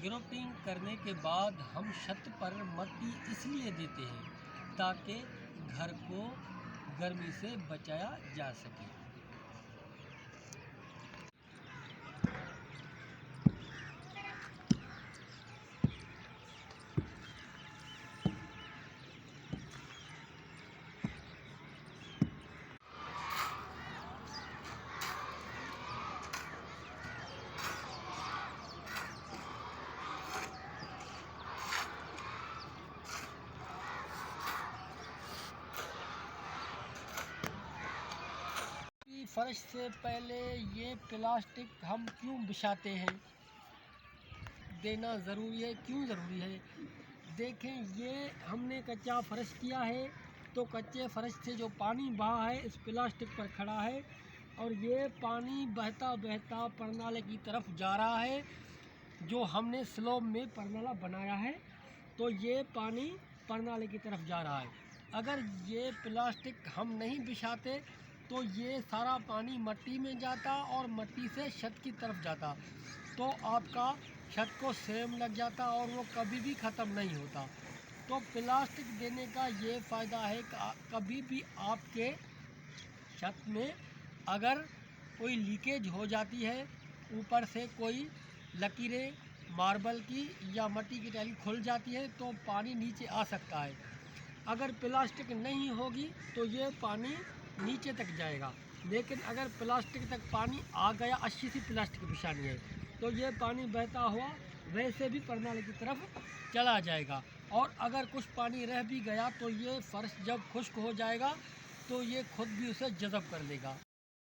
Grouping करने के बाद हम छत पर मट्टी इसलिए देते हैं ताकि घर को गर्मी से बचाया जा सके। फर्श से पहले ये प्लास्टिक हम क्यों बिछाते हैं, देना ज़रूरी है, क्यों ज़रूरी है? देखें, ये हमने कच्चा फर्श किया है तो कच्चे फर्श से जो पानी बहा है इस प्लास्टिक पर खड़ा है और ये पानी बहता बहता परनाले की तरफ जा रहा है। जो हमने स्लोब में परनाला बनाया है तो ये पानी परनाले की तरफ जा रहा है। अगर ये प्लास्टिक हम नहीं बिछाते तो ये सारा पानी मट्टी में जाता और मट्टी से छत की तरफ जाता, तो आपका छत को सेम लग जाता और वो कभी भी ख़त्म नहीं होता। तो प्लास्टिक देने का ये फ़ायदा है कि कभी भी आपके छत में अगर कोई लीकेज हो जाती है, ऊपर से कोई लकीरें मार्बल की या मट्टी की टाइल खुल जाती है तो पानी नीचे आ सकता है। अगर प्लास्टिक नहीं होगी तो ये पानी नीचे तक जाएगा, लेकिन अगर प्लास्टिक तक पानी आ गया, अच्छी सी प्लास्टिक बिछानी है तो ये पानी बहता हुआ वैसे भी परनाले की तरफ चला जाएगा। और अगर कुछ पानी रह भी गया तो ये फर्श जब खुश्क हो जाएगा तो ये खुद भी उसे जज़ब कर लेगा।